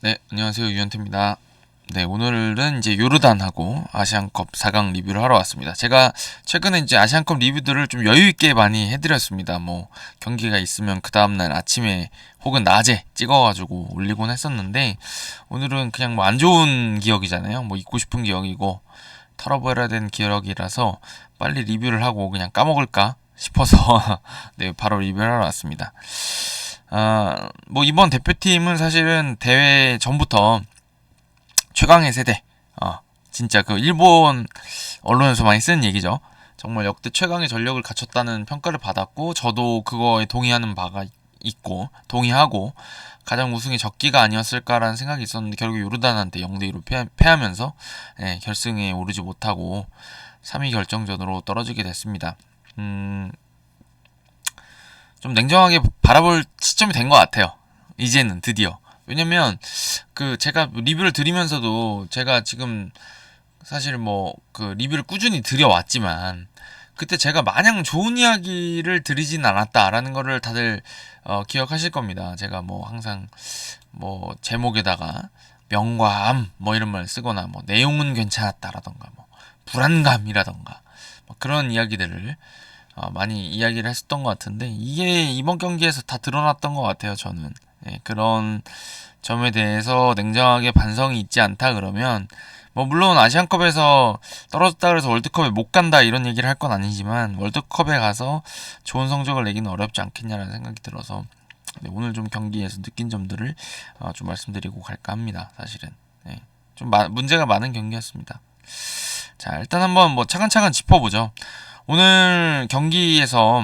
네, 안녕하세요. 유현태입니다. 네, 오늘은 이제 요르단하고 아시안컵 4강 리뷰를 하러 왔습니다. 제가 최근에 이제 아시안컵 리뷰들을 좀 여유있게 많이 해드렸습니다. 뭐, 경기가 있으면 그 다음날 아침에 혹은 낮에 찍어가지고 올리곤 했었는데, 오늘은 그냥 뭐 안 좋은 기억이잖아요. 뭐 잊고 싶은 기억이고, 털어버려야 되는 기억이라서 빨리 리뷰를 하고 그냥 까먹을까 싶어서, 네, 바로 리뷰를 하러 왔습니다. 뭐 이번 대표팀은 사실은 대회 전부터 최강의 세대, 진짜 그 일본 언론에서 많이 쓰는 얘기죠. 정말 역대 최강의 전력을 갖췄다는 평가를 받았고, 저도 그거에 동의하는 바가 있고, 동의하고, 가장 우승의 적기가 아니었을까라는 생각이 있었는데, 결국 요르단한테 0대2로 패하면서, 결승에 오르지 못하고, 3위 결정전으로 떨어지게 됐습니다. 좀 냉정하게 바라볼 시점이 된 것 같아요. 이제는 드디어. 왜냐면 그 제가 리뷰를 드리면서도 제가 지금 사실 뭐 그 리뷰를 꾸준히 드려왔지만 그때 제가 마냥 좋은 이야기를 드리진 않았다라는 거를 다들 기억하실 겁니다. 제가 뭐 항상 뭐 제목에다가 명과 암 뭐 이런 말 쓰거나 뭐 내용은 괜찮았다라던가 뭐 불안감이라던가 뭐 그런 이야기들을 많이 이야기를 했었던 것 같은데 이게 이번 경기에서 다 드러났던 것 같아요. 저는 그런 점에 대해서 냉정하게 반성이 있지 않다 그러면 뭐 물론 아시안컵에서 떨어졌다 그래서 월드컵에 못 간다 이런 얘기를 할 건 아니지만 월드컵에 가서 좋은 성적을 내기는 어렵지 않겠냐라는 생각이 들어서 오늘 좀 경기에서 느낀 점들을 좀 말씀드리고 갈까 합니다. 사실은 좀 문제가 많은 경기였습니다. 자, 일단 한번 뭐 차근차근 짚어보죠. 오늘 경기에서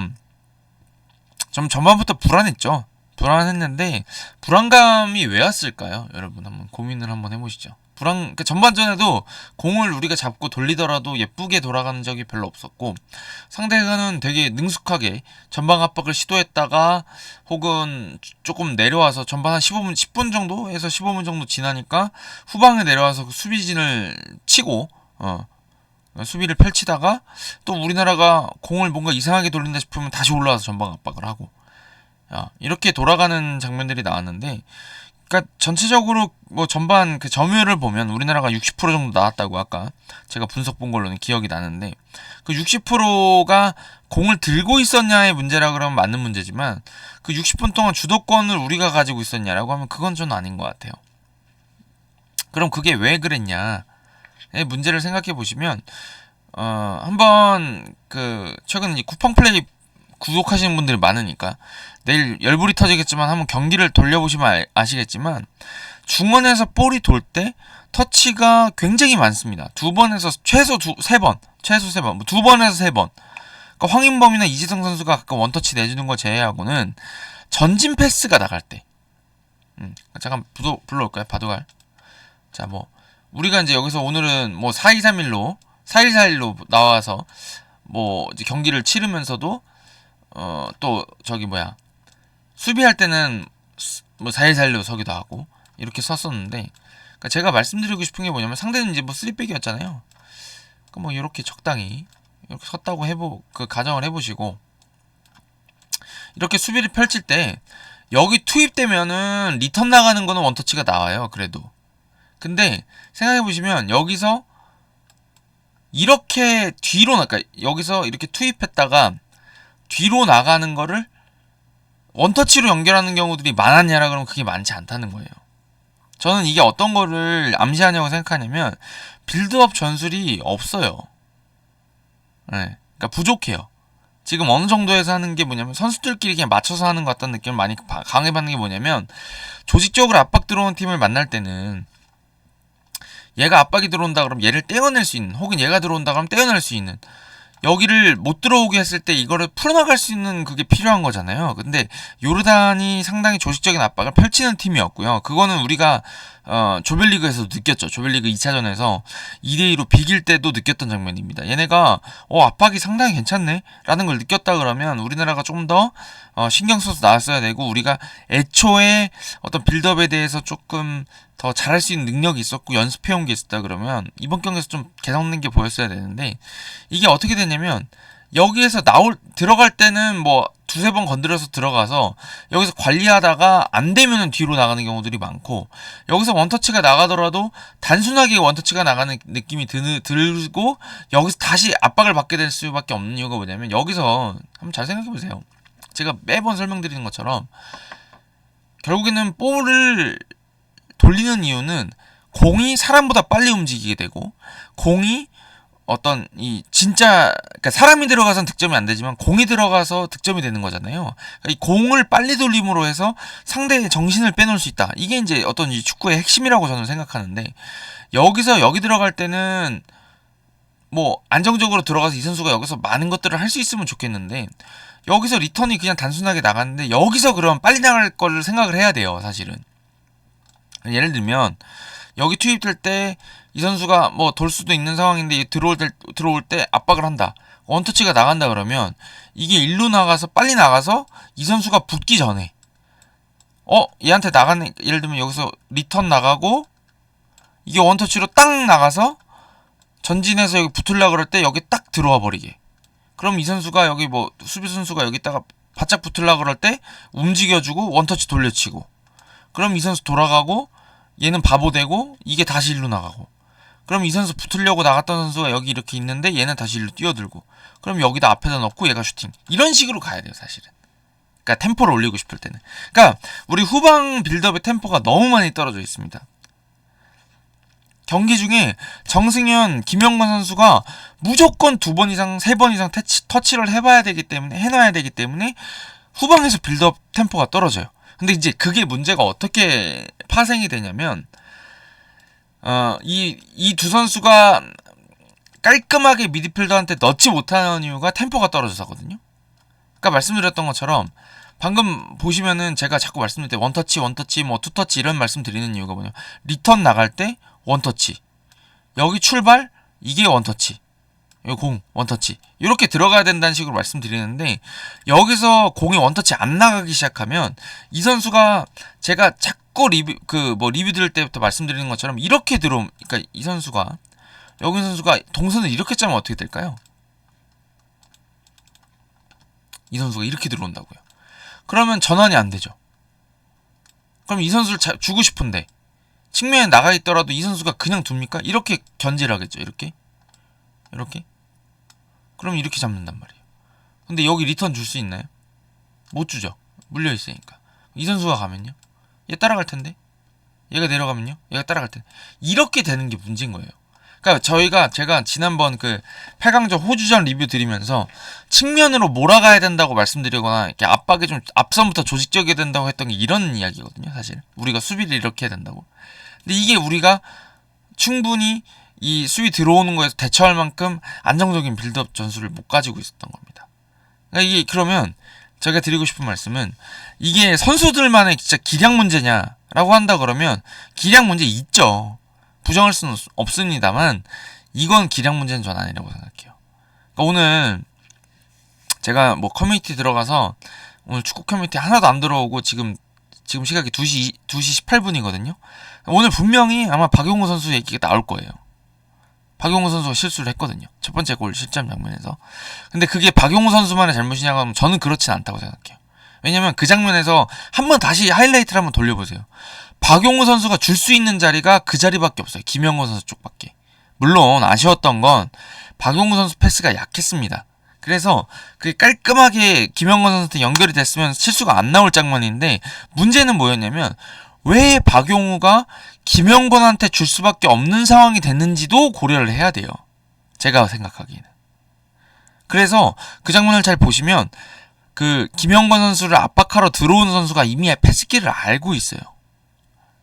좀 전반부터 불안했죠. 불안했는데 불안감이 왜 왔을까요? 여러분 한번 고민을 한번 해보시죠. 그러니까 전반전에도 공을 우리가 잡고 돌리더라도 예쁘게 돌아가는 적이 별로 없었고 상대가는 되게 능숙하게 전방 압박을 시도했다가 혹은 조금 내려와서 전반 한 15분, 10분 정도에서 15분 정도 지나니까 후방에 내려와서 수비진을 치고 수비를 펼치다가 또 우리나라가 공을 뭔가 이상하게 돌린다 싶으면 다시 올라와서 전방 압박을 하고 이렇게 돌아가는 장면들이 나왔는데 그러니까 전체적으로 뭐 전반 그 점유율을 보면 우리나라가 60% 정도 나왔다고 아까 제가 분석 본 걸로는 기억이 나는데 그 60%가 공을 들고 있었냐의 문제라 그러면 맞는 문제지만 그 60분 동안 주도권을 우리가 가지고 있었냐라고 하면 그건 좀 아닌 것 같아요. 그럼 그게 왜 그랬냐? 문제를 생각해 보시면 한번 그 최근 이제 쿠팡 플레이 구독하시는 분들이 많으니까 내일 열불이 터지겠지만 한번 경기를 돌려보시면 아시겠지만 중원에서 볼이 돌 때 터치가 굉장히 많습니다. 두 번에서 최소 세 번, 뭐 두 번에서 세 번. 그러니까 황인범이나 이지성 선수가 가끔 원터치 내주는 거 제외하고는 전진 패스가 나갈 때. 잠깐 불러올까요? 바둑알. 자, 뭐 우리가 이제 여기서 오늘은 뭐 4-2-3-1로 4-1-4-1로 나와서 뭐 이제 경기를 치르면서도 또 저기 뭐야 수비할 때는 뭐 4-1-4-1로 서기도 하고 이렇게 썼었는데 그러니까 제가 말씀드리고 싶은 게 뭐냐면 상대는 이제 뭐 3백이었잖아요. 그러니까 뭐 이렇게 적당히 이렇게 섰다고 그 가정을 해보시고 이렇게 수비를 펼칠 때 여기 투입되면은 리턴 나가는 거는 원터치가 나와요. 그래도 근데 생각해보시면 여기서 이렇게 뒤로 그러니까 여기서 이렇게 투입했다가 뒤로 나가는 거를 원터치로 연결하는 경우들이 많았냐라 그러면 그게 많지 않다는 거예요. 저는 이게 어떤 거를 암시하냐고 생각하냐면 빌드업 전술이 없어요. 그러니까 부족해요. 지금 어느 정도에서 하는 게 뭐냐면 선수들끼리 그냥 맞춰서 하는 것 같다는 느낌을 많이 강하게 받는 게 뭐냐면 조직적으로 압박 들어온 팀을 만날 때는 얘가 압박이 들어온다 그러면 얘를 떼어낼 수 있는 혹은 얘가 들어온다 그러면 떼어낼 수 있는 여기를 못 들어오게 했을 때 이거를 풀어나갈 수 있는 그게 필요한 거잖아요. 근데 요르단이 상당히 조직적인 압박을 펼치는 팀이었고요. 그거는 우리가 조별리그에서도 느꼈죠. 조별리그 2차전에서 2대2로 비길 때도 느꼈던 장면입니다. 얘네가 압박이 상당히 괜찮네 라는 걸 느꼈다 그러면 우리나라가 좀 더 신경 써서 나왔어야 되고 우리가 애초에 어떤 빌드업에 대해서 조금 더 잘할 수 있는 능력이 있었고 연습해온 게 있었다 그러면 이번 경기에서 좀 개성있는 게 보였어야 되는데 이게 어떻게 되냐면 여기에서 들어갈 때는 뭐 두세 번 건드려서 들어가서 여기서 관리하다가 안 되면은 뒤로 나가는 경우들이 많고, 여기서 원터치가 나가더라도 단순하게 원터치가 나가는 느낌이 들고 여기서 다시 압박을 받게 될 수밖에 없는 이유가 뭐냐면, 여기서 한번 잘 생각해 보세요. 제가 매번 설명드리는 것처럼 결국에는 볼을 돌리는 이유는 공이 사람보다 빨리 움직이게 되고, 공이 어떤 이 진짜 그러니까 사람이 들어가선 득점이 안 되지만 공이 들어가서 득점이 되는 거잖아요. 그러니까 이 공을 빨리 돌림으로 해서 상대의 정신을 빼놓을 수 있다. 이게 이제 어떤 이 축구의 핵심이라고 저는 생각하는데, 여기서 여기 들어갈 때는 뭐 안정적으로 들어가서 이 선수가 여기서 많은 것들을 할 수 있으면 좋겠는데, 여기서 리턴이 그냥 단순하게 나갔는데 여기서 그럼 빨리 나갈 거를 생각을 해야 돼요, 사실은. 예를 들면 여기 투입될 때 이 선수가 뭐 돌 수도 있는 상황인데 들어올 때 압박을 한다. 원터치가 나간다 그러면 이게 일루 나가서 빨리 나가서 이 선수가 붙기 전에 얘한테 나가는, 예를 들면 여기서 리턴 나가고 이게 원터치로 딱 나가서 전진해서 여기 붙으려고 그럴 때 여기 딱 들어와 버리게. 그럼 이 선수가 여기 뭐 수비 선수가 여기다가 바짝 붙으려고 그럴 때 움직여주고 원터치 돌려치고, 그럼 이 선수 돌아가고 얘는 바보 되고 이게 다시 일로 나가고, 그럼 이 선수 붙으려고 나갔던 선수가 여기 이렇게 있는데 얘는 다시 일로 뛰어들고, 그럼 여기다 앞에다 넣고 얘가 슈팅. 이런 식으로 가야 돼요, 사실은. 그러니까 템포를 올리고 싶을 때는. 그러니까 우리 후방 빌드업의 템포가 너무 많이 떨어져 있습니다. 경기 중에 정승현, 김영건 선수가 무조건 2번 이상, 3번 이상 터치를 해놔야 되기 때문에 후방에서 빌드업 템포가 떨어져요. 근데 이제 그게 문제가 어떻게 파생이 되냐면, 이 두 선수가 깔끔하게 미드필더한테 넣지 못하는 이유가 템포가 떨어져서거든요. 그러니까 말씀드렸던 것처럼 방금 보시면은 제가 자꾸 말씀드릴 때 원터치, 뭐 투터치 이런 말씀 드리는 이유가 뭐냐, 리턴 나갈 때 원터치, 여기 출발 이게 원터치, 여기 공 원터치, 이렇게 들어가야 된다는 식으로 말씀드리는데, 여기서 공이 원터치 안 나가기 시작하면 이 제가 자꾸 리뷰 들을 때부터 말씀드리는 것처럼 이렇게 그러니까 이 선수가 동선을 이렇게 짜면 어떻게 될까요? 이 선수가 이렇게 들어온다고요. 그러면 전환이 안 되죠. 그럼 이 선수를 주고 싶은데 측면에 나가 있더라도 이 선수가 그냥 둡니까? 이렇게 견제를 하겠죠. 이렇게 그럼 이렇게 잡는단 말이에요. 근데 여기 리턴 줄 수 있나요? 못 주죠. 물려 있으니까. 이 선수가 가면요, 얘 따라갈 텐데, 얘가 내려가면요, 얘가 따라갈 텐데, 이렇게 되는 게 문제인 거예요. 그러니까 제가 지난번 그 8강전 호주전 리뷰 드리면서 측면으로 몰아가야 된다고 말씀드리거나 이렇게 압박이 좀 앞선부터 조직적이어야 된다고 했던 게 이런 이야기거든요, 사실. 우리가 수비를 이렇게 해야 된다고. 근데 이게 우리가 충분히 이 수비 들어오는 거에서 대처할 만큼 안정적인 빌드업 전술을 못 가지고 있었던 겁니다. 그러니까 이게, 그러면 제가 드리고 싶은 말씀은, 이게 선수들만의 진짜 기량 문제냐라고 한다 그러면 기량 문제 있죠. 부정할 수는 없습니다만 이건 기량 문제는 전 아니라고 생각해요. 그러니까 오늘 제가 뭐 커뮤니티 들어가서 오늘 축구 커뮤니티 하나도 안 들어오고 지금 시각이 2시 18분이거든요. 오늘 분명히 아마 박용우 선수 얘기가 나올 거예요. 박용우 선수가 실수를 했거든요. 첫 번째 골 실점 장면에서. 근데 그게 박용우 선수만의 잘못이냐고 하면 저는 그렇진 않다고 생각해요. 왜냐면 그 장면에서 한번 다시 하이라이트를 한번 돌려보세요. 박용우 선수가 줄 수 있는 자리가 그 자리밖에 없어요. 김영건 선수 쪽밖에. 물론 아쉬웠던 건 박용우 선수 패스가 약했습니다. 그래서 그게 깔끔하게 김영건 선수한테 연결이 됐으면 실수가 안 나올 장면인데, 문제는 뭐였냐면 왜 박용우가 김영건한테 줄 수밖에 없는 상황이 됐는지도 고려를 해야 돼요. 제가 생각하기에는. 그래서 그 장면을 잘 보시면 그 김영건 선수를 압박하러 들어오는 선수가 이미 패스기를 알고 있어요.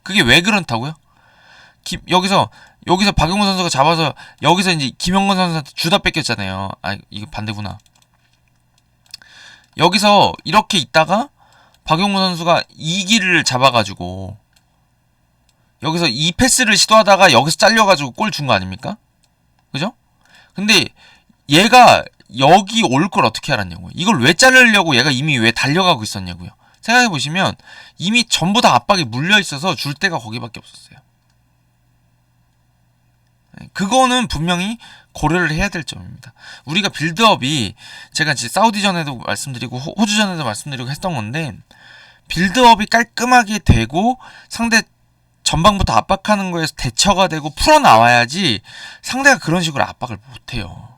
그게 왜 그렇다고요? 여기서 박용우 선수가 잡아서 여기서 이제 김영건 선수한테 주다 뺏겼잖아요. 이거 반대구나. 여기서 이렇게 있다가 박용우 선수가 이 길을 잡아가지고 여기서 이 패스를 시도하다가 여기서 잘려가지고 골 준 거 아닙니까? 그죠? 근데 얘가 여기 올 걸 어떻게 알았냐고요. 이걸 왜 자르려고 얘가 이미 왜 달려가고 있었냐고요. 생각해보시면 이미 전부 다 압박에 물려있어서 줄 데가 거기밖에 없었어요. 그거는 분명히 고려를 해야 될 점입니다. 우리가 빌드업이 제가 이제 사우디전에도 말씀드리고 호주전에도 말씀드리고 했던 건데 빌드업이 깔끔하게 되고 상대 전방부터 압박하는 거에서 대처가 되고 풀어나와야지 상대가 그런 식으로 압박을 못해요.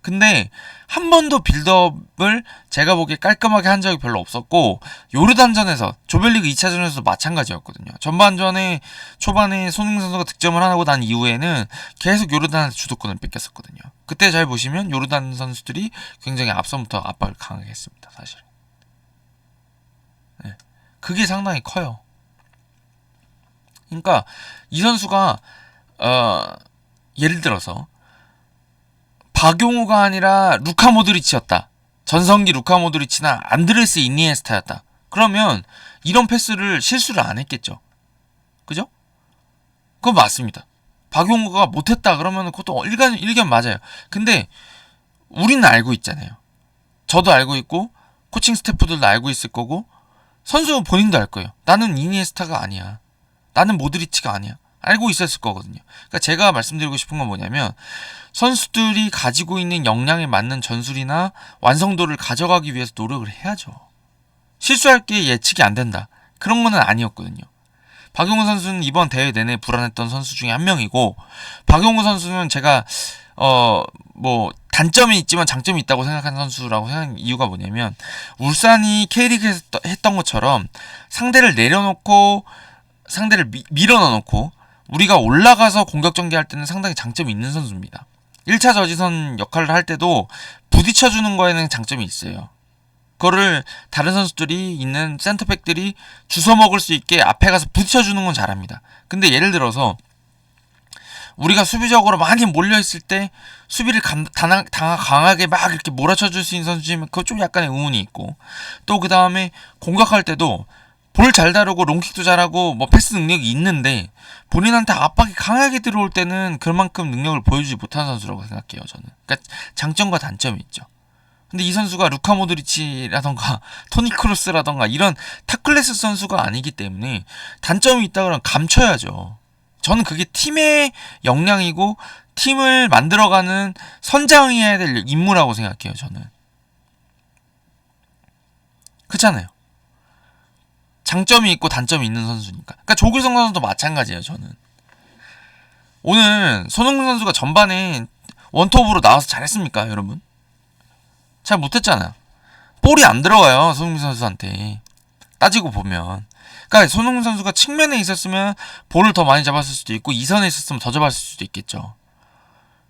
근데 한 번도 빌드업을 제가 보기에 깔끔하게 한 적이 별로 없었고 요르단전에서 조별리그 2차전에서도 마찬가지였거든요. 전반전에 초반에 손흥민 선수가 득점을 하고 난 이후에는 계속 요르단한테 주도권을 뺏겼었거든요. 그때 잘 보시면 요르단 선수들이 굉장히 앞선부터 압박을 강하게 했습니다. 사실 네. 그게 상당히 커요. 그러니까 이 선수가 예를 들어서 박용우가 아니라 루카 모드리치였다. 전성기 루카 모드리치나 안드레스 이니에스타였다. 그러면 이런 패스를 실수를 안 했겠죠. 그죠? 그건 맞습니다. 박용우가 못했다 그러면 그것도 일견 맞아요. 근데 우리는 알고 있잖아요. 저도 알고 있고 코칭 스태프들도 알고 있을 거고 선수 본인도 알 거예요. 나는 이니에스타가 아니야. 나는 모드리치가 아니야. 알고 있었을 거거든요. 그러니까 제가 말씀드리고 싶은 건 뭐냐면 선수들이 가지고 있는 역량에 맞는 전술이나 완성도를 가져가기 위해서 노력을 해야죠. 실수할 게 예측이 안 된다. 그런 거는 아니었거든요. 박용우 선수는 이번 대회 내내 불안했던 선수 중에 한 명이고 박용우 선수는 제가 뭐 단점이 있지만 장점이 있다고 생각하는 선수라고 생각하는 이유가 뭐냐면 울산이 K리그에서 했던 것처럼 상대를 내려놓고 상대를 밀어 넣어놓고 우리가 올라가서 공격 전개할 때는 상당히 장점이 있는 선수입니다. 1차 저지선 역할을 할 때도 부딪혀주는 거에는 장점이 있어요. 그거를 다른 선수들이 있는 센터백들이 주워 먹을 수 있게 앞에 가서 부딪혀주는 건 잘합니다. 근데 예를 들어서 우리가 수비적으로 많이 몰려있을 때 수비를 강하게 막 이렇게 몰아쳐줄 수 있는 선수지만 그거 좀 약간의 의문이 있고 또 그 다음에 공격할 때도 볼 잘 다루고 롱킥도 잘하고 뭐 패스 능력이 있는데 본인한테 압박이 강하게 들어올 때는 그만큼 능력을 보여주지 못하는 선수라고 생각해요. 저는. 그러니까 장점과 단점이 있죠. 근데 이 선수가 루카 모드리치라던가 토니 크루스라던가 이런 탑클래스 선수가 아니기 때문에 단점이 있다 그러면 감춰야죠. 저는 그게 팀의 역량이고 팀을 만들어가는 선장해야 될 임무라고 생각해요. 저는. 그렇잖아요. 장점이 있고 단점이 있는 선수니까. 그러니까 조규성 선수도 마찬가지예요. 저는. 오늘 손흥민 선수가 전반에 원톱으로 나와서 잘했습니까? 여러분? 잘 못했잖아요. 볼이 안 들어가요. 손흥민 선수한테. 따지고 보면. 그러니까 손흥민 선수가 측면에 있었으면 볼을 더 많이 잡았을 수도 있고 2선에 있었으면 더 잡았을 수도 있겠죠.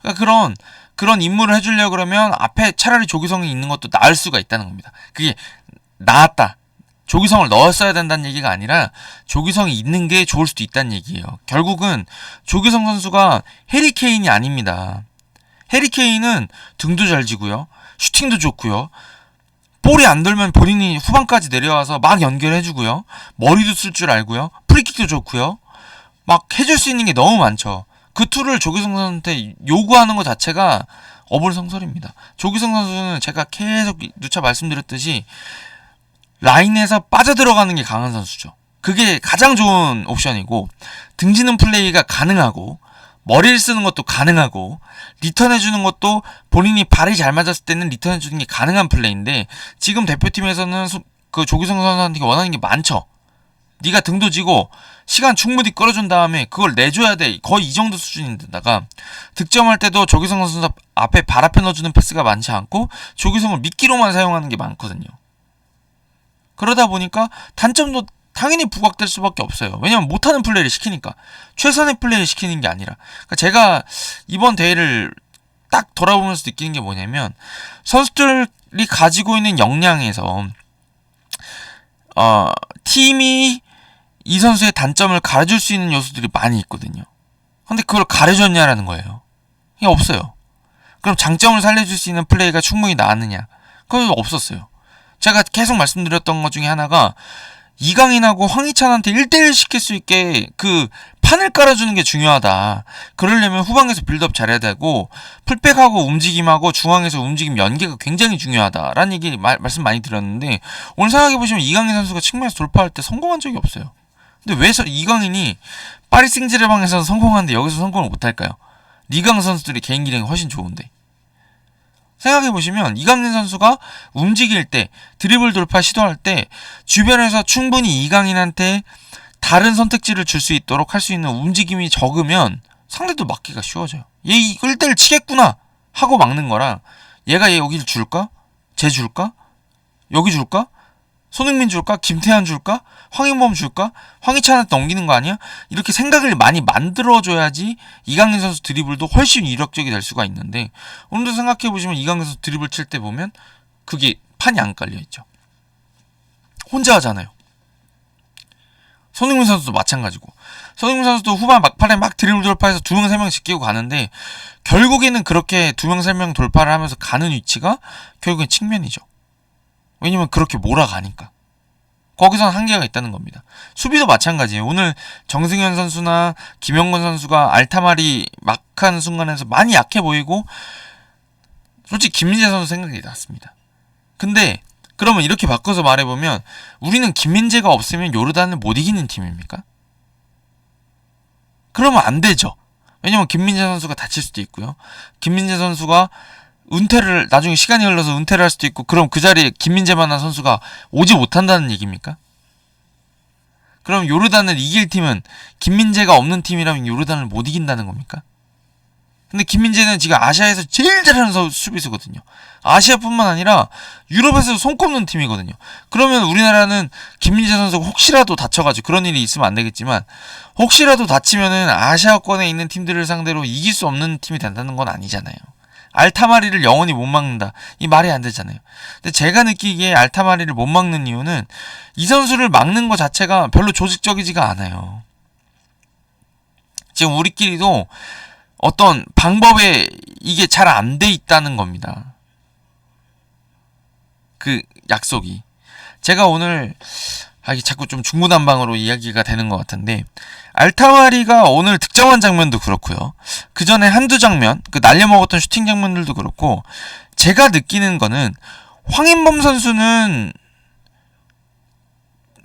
그러니까 그런 임무를 해주려고 그러면 앞에 차라리 조규성이 있는 것도 나을 수가 있다는 겁니다. 그게 나았다. 조규성을 넣었어야 된다는 얘기가 아니라 조규성이 있는 게 좋을 수도 있다는 얘기예요. 결국은 조규성 선수가 해리케인이 아닙니다. 해리케인은 등도 잘 지고요. 슈팅도 좋고요. 볼이 안 돌면 본인이 후방까지 내려와서 막 연결해주고요. 머리도 쓸 줄 알고요. 프리킥도 좋고요. 막 해줄 수 있는 게 너무 많죠. 그 툴을 조규성 선수한테 요구하는 것 자체가 어불성설입니다. 조규성 선수는 제가 계속 누차 말씀드렸듯이 라인에서 빠져들어가는 게 강한 선수죠. 그게 가장 좋은 옵션이고 등지는 플레이가 가능하고 머리를 쓰는 것도 가능하고 리턴해주는 것도 본인이 발이 잘 맞았을 때는 리턴해주는 게 가능한 플레이인데 지금 대표팀에서는 그 조규성 선수한테 원하는 게 많죠. 네가 등도 지고 시간 충분히 끌어준 다음에 그걸 내줘야 돼. 거의 이 정도 수준인데다가 득점할 때도 조규성 선수 앞에 발 앞에 넣어주는 패스가 많지 않고 조규성을 미끼로만 사용하는 게 많거든요. 그러다 보니까 단점도 당연히 부각될 수밖에 없어요. 왜냐면 못하는 플레이를 시키니까. 최선의 플레이를 시키는 게 아니라. 그러니까 제가 이번 대회를 딱 돌아보면서 느끼는 게 뭐냐면 선수들이 가지고 있는 역량에서 팀이 이 선수의 단점을 가려줄 수 있는 요소들이 많이 있거든요. 근데 그걸 가려줬냐라는 거예요. 이게 없어요. 그럼 장점을 살려줄 수 있는 플레이가 충분히 나왔느냐? 그건 없었어요. 제가 계속 말씀드렸던 것 중에 하나가 이강인하고 황희찬한테 1대1 시킬 수 있게 그 판을 깔아주는 게 중요하다. 그러려면 후방에서 빌드업 잘해야 되고 풀백하고 움직임하고 중앙에서 움직임 연계가 굉장히 중요하다라는 얘기 말씀 많이 드렸는데 오늘 생각해보시면 이강인 선수가 측면에서 돌파할 때 성공한 적이 없어요. 근데 왜 이강인이 파리 생제르맹에서 성공하는데 여기서 성공을 못할까요? 니강 선수들이 개인 기량이 훨씬 좋은데. 생각해보시면 이강인 선수가 움직일 때, 드리블 돌파 시도할 때 주변에서 충분히 이강인한테 다른 선택지를 줄 수 있도록 할 수 있는 움직임이 적으면 상대도 막기가 쉬워져요. 얘 1대1 치겠구나 하고 막는 거랑, 얘가 얘 여기를 줄까? 쟤 줄까? 여기 줄까? 손흥민 줄까? 김태환 줄까? 황인범 줄까? 황희찬한테 넘기는 거 아니야? 이렇게 생각을 많이 만들어줘야지 이강인 선수 드리블도 훨씬 위력적이 될 수가 있는데, 오늘도 생각해보시면 이강인 선수 드리블 칠 때 보면 그게 판이 안 깔려있죠. 혼자 하잖아요. 손흥민 선수도 마찬가지고, 손흥민 선수도 후반 막판에 막 드리블 돌파해서 2명 3명 지키고 가는데, 결국에는 그렇게 2명 3명 돌파를 하면서 가는 위치가 결국엔 측면이죠. 왜냐면 그렇게 몰아가니까. 거기선 한계가 있다는 겁니다. 수비도 마찬가지예요. 오늘 정승현 선수나 김영건 선수가 알타마리 막하는 순간에서 많이 약해 보이고, 솔직히 김민재 선수 생각이 났습니다. 근데 그러면 이렇게 바꿔서 말해보면, 우리는 김민재가 없으면 요르단을 못 이기는 팀입니까? 그러면 안 되죠. 왜냐면 김민재 선수가 다칠 수도 있고요. 김민재 선수가 은퇴를, 나중에 시간이 흘러서 은퇴를 할 수도 있고, 그럼 그 자리에 김민재만한 선수가 오지 못한다는 얘기입니까? 그럼 요르단을 이길 팀은 김민재가 없는 팀이라면 요르단을 못 이긴다는 겁니까? 근데 김민재는 지금 아시아에서 제일 잘하는 수비수거든요. 아시아뿐만 아니라 유럽에서 손꼽는 팀이거든요. 그러면 우리나라는 김민재 선수가 혹시라도 다쳐가지고, 그런 일이 있으면 안 되겠지만, 혹시라도 다치면은 아시아권에 있는 팀들을 상대로 이길 수 없는 팀이 된다는 건 아니잖아요. 알타마리를 영원히 못 막는다, 이 말이 안 되잖아요. 근데 제가 느끼기에 알타마리를 못 막는 이유는, 이 선수를 막는 것 자체가 별로 조직적이지가 않아요. 지금 우리끼리도 어떤 방법에 이게 잘 안 돼 있다는 겁니다. 그 약속이. 제가 오늘 자꾸 좀 중구난방으로 이야기가 되는 것 같은데, 알타마리가 오늘 득점한 장면도 그렇고요. 그 전에 한두 장면, 그 날려먹었던 슈팅 장면들도 그렇고, 제가 느끼는 거는 황인범 선수는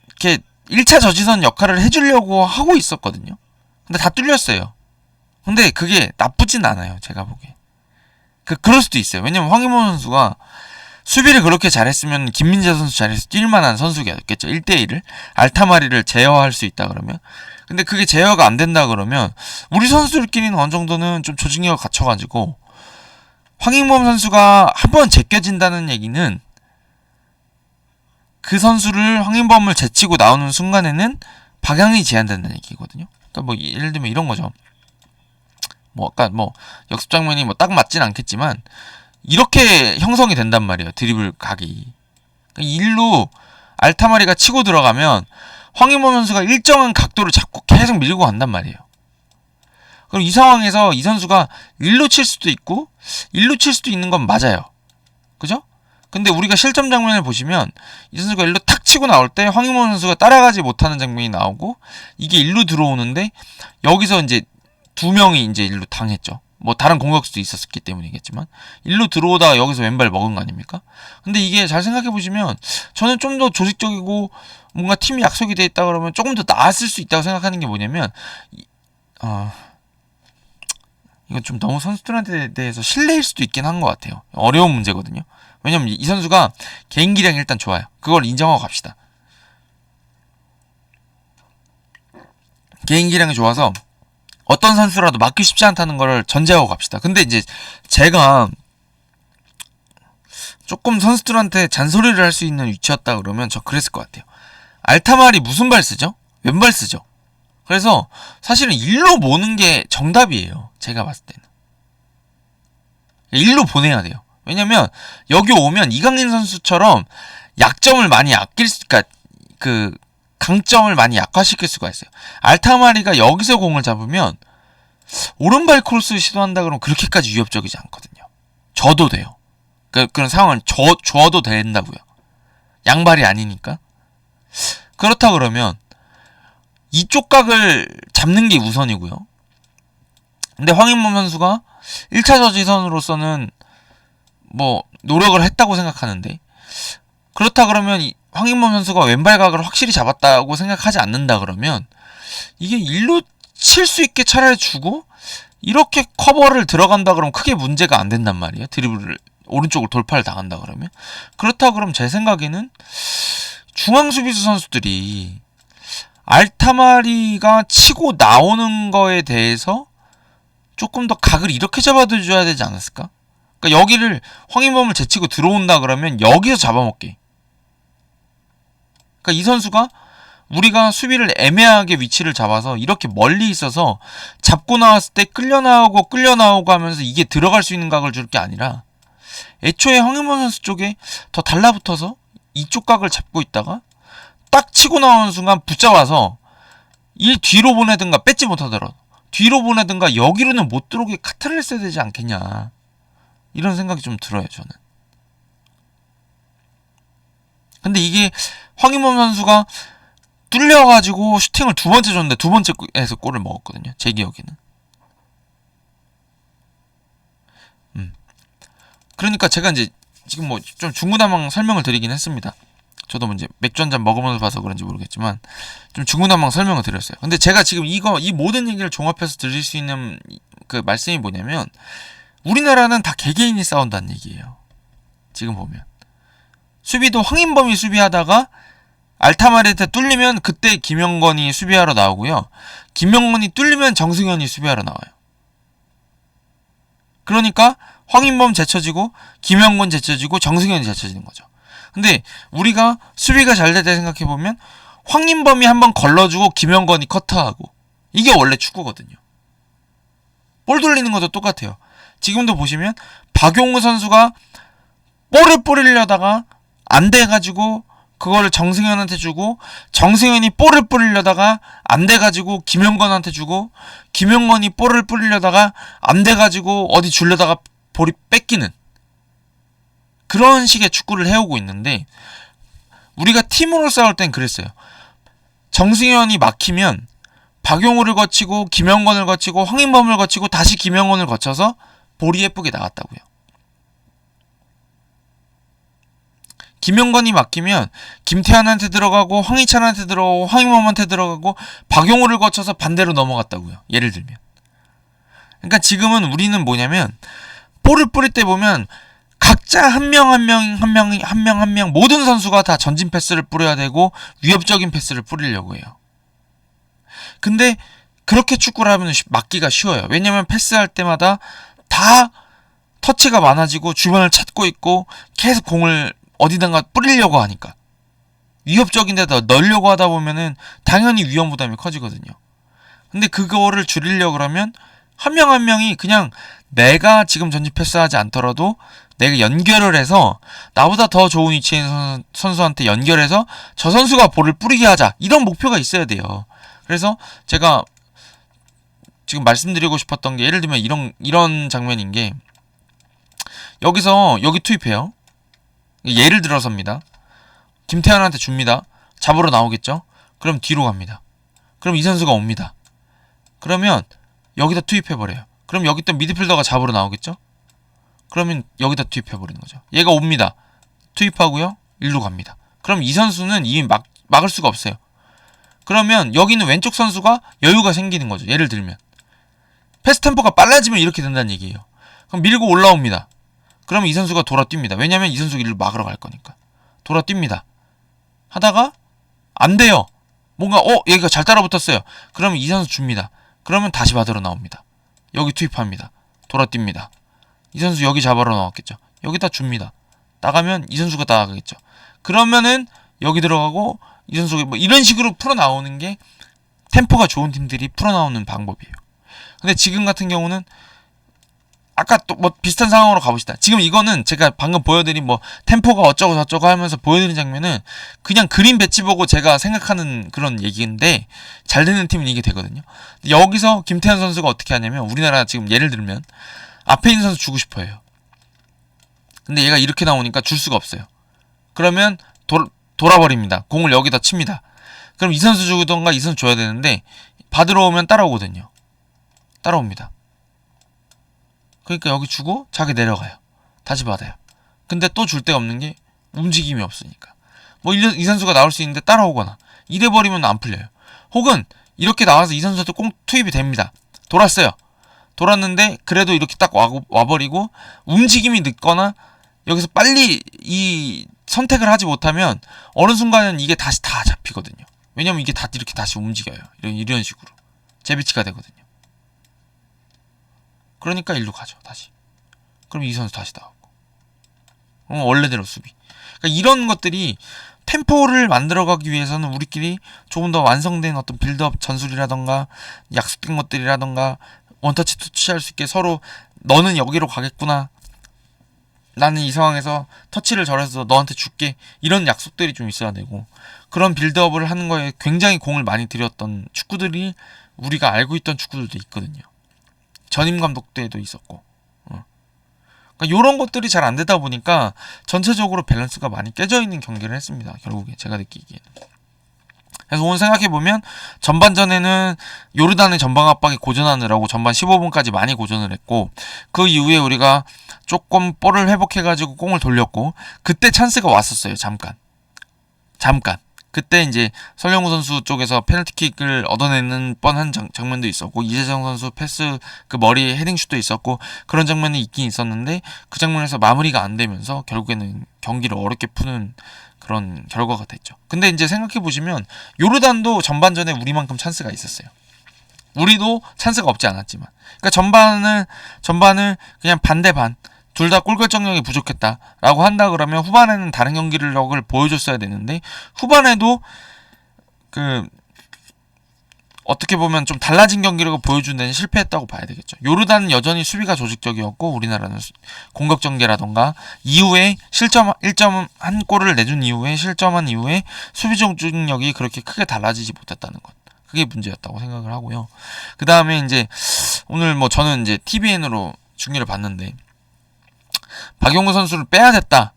이렇게 1차 저지선 역할을 해주려고 하고 있었거든요. 근데 다 뚫렸어요. 근데 그게 나쁘진 않아요, 제가 보기에. 그럴 수도 있어요. 왜냐면 황인범 선수가 수비를 그렇게 잘했으면 김민재 선수 자리에서 뛸만한 선수겠죠. 1대1을 알타마리를 제어할 수 있다 그러면. 근데 그게 제어가 안 된다 그러면 우리 선수들끼리는 어느 정도는 좀 조직력을 갖춰가지고, 황인범 선수가 한번 제껴진다는 얘기는 그 선수를, 황인범을 제치고 나오는 순간에는 방향이 제한된다는 얘기거든요. 그러니까 뭐 예를 들면 이런 거죠. 뭐 아까 뭐 역습 장면이 뭐 딱 맞진 않겠지만 이렇게 형성이 된단 말이에요. 드리블 각이. 일루 알타마리가 치고 들어가면 황인범 선수가 일정한 각도를 잡고 계속 밀고 간단 말이에요. 그럼 이 상황에서 이 선수가 일루 칠 수도 있고 일루 칠 수도 있는 건 맞아요. 그죠? 근데 우리가 실점 장면을 보시면 이 선수가 일루 탁 치고 나올 때 황인범 선수가 따라가지 못하는 장면이 나오고, 이게 일루 들어오는데 여기서 이제 2명이 이제 일루 당했죠. 뭐 다른 공격수도 있었기 때문이겠지만 일루 들어오다가 여기서 왼발 먹은 거 아닙니까? 근데 이게 잘 생각해보시면 저는 좀 더 조직적이고 뭔가 팀이 약속이 돼 있다 그러면 조금 더 나았을 수 있다고 생각하는 게 뭐냐면, 이건 좀 너무 선수들한테 대해서 신뢰일 수도 있긴 한 것 같아요. 어려운 문제거든요. 왜냐면 이 선수가 개인 기량이 일단 좋아요. 그걸 인정하고 갑시다. 개인 기량이 좋아서 어떤 선수라도 막기 쉽지 않다는 걸 전제하고 갑시다. 근데 이제 제가 조금 선수들한테 잔소리를 할 수 있는 위치였다 그러면 저 그랬을 것 같아요. 알타마리 무슨 발 쓰죠? 왼발 쓰죠. 그래서 사실은 일로 모는 게 정답이에요. 제가 봤을 때는. 일로 보내야 돼요. 왜냐면 여기 오면 이강인 선수처럼 약점을 많이 그러니까 그 강점을 많이 약화시킬 수가 있어요. 알타마리가 여기서 공을 잡으면 오른발 크로스 시도한다 그러면 그렇게까지 위협적이지 않거든요. 져도 돼요. 그런 상황을 줘도 된다고요. 양발이 아니니까. 그렇다 그러면 이쪽 각을 잡는 게 우선이고요. 근데 황인범 선수가 1차 저지선으로서는 뭐 노력을 했다고 생각하는데, 그렇다 그러면 황인범 선수가 왼발 각을 확실히 잡았다고 생각하지 않는다 그러면 이게 일로 칠 수 있게 차라리 주고 이렇게 커버를 들어간다 그러면 크게 문제가 안 된단 말이에요. 드리블을 오른쪽으로 돌파를 당한다 그러면. 그렇다 그러면 제 생각에는 중앙 수비수 선수들이 알타마리가 치고 나오는 거에 대해서 조금 더 각을 이렇게 잡아줘야 되지 않았을까? 그러니까 여기를 황인범을 제치고 들어온다 그러면 여기서 잡아먹게. 그러니까 이 선수가 우리가 수비를 애매하게 위치를 잡아서 이렇게 멀리 있어서 잡고 나왔을 때 끌려나오고 하면서 이게 들어갈 수 있는 각을 줄 게 아니라 애초에 황인범 선수 쪽에 더 달라붙어서 이쪽 각을 잡고 있다가 딱 치고 나오는 순간 붙잡아서 이 뒤로 보내든가 뺏지 못하더라도 뒤로 보내든가 여기로는 못 들어오게 카트를 했어야 되지 않겠냐, 이런 생각이 좀 들어요 저는. 근데 이게 황인범 선수가 뚫려가지고 슈팅을 두 번째 줬는데 두 번째에서 골을 먹었거든요, 제 기억에는. 그러니까 제가 이제 지금 뭐 좀 중구난방 설명을 드리긴 했습니다. 저도 이제 맥주 한잔 먹으면서 봐서 그런지 모르겠지만 좀 중구난방 설명을 드렸어요. 근데 제가 지금 이 모든 얘기를 종합해서 드릴 수 있는 그 말씀이 뭐냐면, 우리나라는 다 개개인이 싸운다는 얘기예요. 지금 보면 수비도 황인범이 수비하다가 알타마리한테 뚫리면 그때 김영건이 수비하러 나오고요. 김영건이 뚫리면 정승현이 수비하러 나와요. 그러니까 황인범 제쳐지고 김영건 제쳐지고 정승현이 제쳐지는 거죠. 근데 우리가 수비가 잘 될 때 생각해보면 황인범이 한번 걸러주고 김영건이 커트하고, 이게 원래 축구거든요. 볼 돌리는 것도 똑같아요. 지금도 보시면 박용우 선수가 볼을 뿌리려다가 안 돼가지고 그거를 정승현한테 주고, 정승현이 볼을 뿌리려다가 안 돼가지고 김영건한테 주고, 김영건이 볼을 뿌리려다가 안 돼가지고 어디 주려다가 볼이 뺏기는 그런 식의 축구를 해오고 있는데, 우리가 팀으로 싸울 땐 그랬어요. 정승현이 막히면 박용우를 거치고 김영건을 거치고 황인범을 거치고 다시 김영건을 거쳐서 볼이 예쁘게 나갔다고요. 김영건이 막히면 김태환한테 들어가고 황희찬한테 들어가고 황인범한테 들어가고 박용우를 거쳐서 반대로 넘어갔다고요, 예를 들면. 그러니까 지금은 우리는 뭐냐면, 볼을 뿌릴 때 보면 각자 한 명 모든 선수가 다 전진 패스를 뿌려야 되고 위협적인 패스를 뿌리려고 해요. 근데 그렇게 축구를 하면 막기가 쉬워요. 왜냐면 패스할 때마다 다 터치가 많아지고 주변을 찾고 있고 계속 공을 어디든가 뿌리려고 하니까, 위협적인 데다 넣으려고 하다 보면은 당연히 위험 부담이 커지거든요. 근데 그거를 줄이려고 그러면 한 명 한 명이 그냥 내가 지금 전진 패스하지 않더라도 내가 연결을 해서 나보다 더 좋은 위치에 있는 선수한테 연결해서 저 선수가 볼을 뿌리게 하자, 이런 목표가 있어야 돼요. 그래서 제가 지금 말씀드리고 싶었던 게, 예를 들면 이런 장면인 게, 여기서 여기 투입해요. 예를 들어서입니다. 김태환한테 줍니다. 잡으러 나오겠죠? 그럼 뒤로 갑니다. 그럼 이 선수가 옵니다. 그러면 여기다 투입해버려요. 그럼 여기 또 미드필더가 잡으러 나오겠죠? 그러면 여기다 투입해버리는 거죠. 얘가 옵니다. 투입하고요. 일로 갑니다. 그럼 이 선수는 이미 막을 수가 없어요. 그러면 여기는 왼쪽 선수가 여유가 생기는 거죠. 예를 들면 패스 템포가 빨라지면 이렇게 된다는 얘기예요. 그럼 밀고 올라옵니다. 그러면 이 선수가 돌아 뜁니다. 왜냐면 이 선수가 일로 막으러 갈 거니까. 돌아 뜁니다. 하다가 안 돼요. 뭔가 얘가 잘 따라붙었어요. 그러면 이 선수 줍니다. 그러면 다시 받으러 나옵니다. 여기 투입합니다. 돌아 뜁니다. 이 선수 여기 잡으러 나왔겠죠. 여기다 줍니다. 나가면 이 선수가 나가겠죠. 그러면은 여기 들어가고 이 선수가 뭐 이런 식으로 풀어 나오는 게 템포가 좋은 팀들이 풀어 나오는 방법이에요. 근데 지금 같은 경우는 아까 또 뭐 비슷한 상황으로 가봅시다. 지금 이거는 제가 방금 보여드린 뭐 템포가 어쩌고 저쩌고 하면서 보여드린 장면은 그냥 그림 배치 보고 제가 생각하는 그런 얘기인데, 잘 되는 팀은 이게 되거든요. 여기서 김태현 선수가 어떻게 하냐면, 우리나라 지금 예를 들면 앞에 있는 선수 주고 싶어요. 근데 얘가 이렇게 나오니까 줄 수가 없어요. 그러면 돌아버립니다. 공을 여기다 칩니다. 그럼 이 선수 주던가 이 선수 줘야 되는데, 받으러 오면 따라오거든요. 따라옵니다. 그러니까 여기 주고 자기 내려가요. 다시 받아요. 근데 또 줄 데가 없는 게 움직임이 없으니까. 뭐 이 선수가 나올 수 있는데 따라오거나 이래버리면 안 풀려요. 혹은 이렇게 나와서 이 선수도 꼭 투입이 됩니다. 돌았어요. 돌았는데 그래도 이렇게 딱 와버리고 움직임이 늦거나 여기서 빨리 이 선택을 하지 못하면 어느 순간은 이게 다시 다 잡히거든요. 왜냐면 이게 다 이렇게 다시 움직여요. 이런 식으로 재배치가 되거든요. 그러니까 일로 가죠. 다시. 그럼 이 선수 다시 나오고. 그럼 원래대로 수비. 그러니까 이런 것들이 템포를 만들어가기 위해서는 우리끼리 조금 더 완성된 어떤 빌드업 전술이라던가 약속된 것들이라던가 원터치 투치할 수 있게 서로 너는 여기로 가겠구나, 나는 이 상황에서 터치를 절해서 너한테 줄게, 이런 약속들이 좀 있어야 되고, 그런 빌드업을 하는 거에 굉장히 공을 많이 들였던 축구들이 우리가 알고 있던 축구들도 있거든요. 전임 감독 때도 있었고. 그러니까 이런 것들이 잘 안 되다 보니까 전체적으로 밸런스가 많이 깨져 있는 경기를 했습니다. 결국에 제가 느끼기에는. 그래서 오늘 생각해보면 전반전에는 요르단의 전방 압박이 고전하느라고 전반 15분까지 많이 고전을 했고, 그 이후에 우리가 조금 볼을 회복해가지고 공을 돌렸고, 그때 찬스가 왔었어요. 잠깐. 그때 이제 설영우 선수 쪽에서 페널티킥을 얻어내는 뻔한 장면도 있었고, 이재성 선수 패스 그 머리 헤딩슛도 있었고, 그런 장면이 있긴 있었는데 그 장면에서 마무리가 안 되면서 결국에는 경기를 어렵게 푸는 그런 결과가 됐죠. 근데 이제 생각해보시면 요르단도 전반전에 우리만큼 찬스가 있었어요. 우리도 찬스가 없지 않았지만, 그러니까 전반을 그냥 반대반 둘 다 골결정력이 부족했다라고 한다 그러면 후반에는 다른 경기력을 보여줬어야 되는데, 후반에도 그 어떻게 보면 좀 달라진 경기력을 보여준 데는 실패했다고 봐야 되겠죠. 요르단은 여전히 수비가 조직적이었고, 우리나라는 공격 전개라던가 이후에 실점 1점 한 골을 내준 이후에 실점한 이후에 수비 조직력이 그렇게 크게 달라지지 못했다는 것, 그게 문제였다고 생각을 하고요. 그 다음에 이제 오늘 뭐 저는 이제 TVN으로 중계를 봤는데 박용우 선수를 빼야 됐다,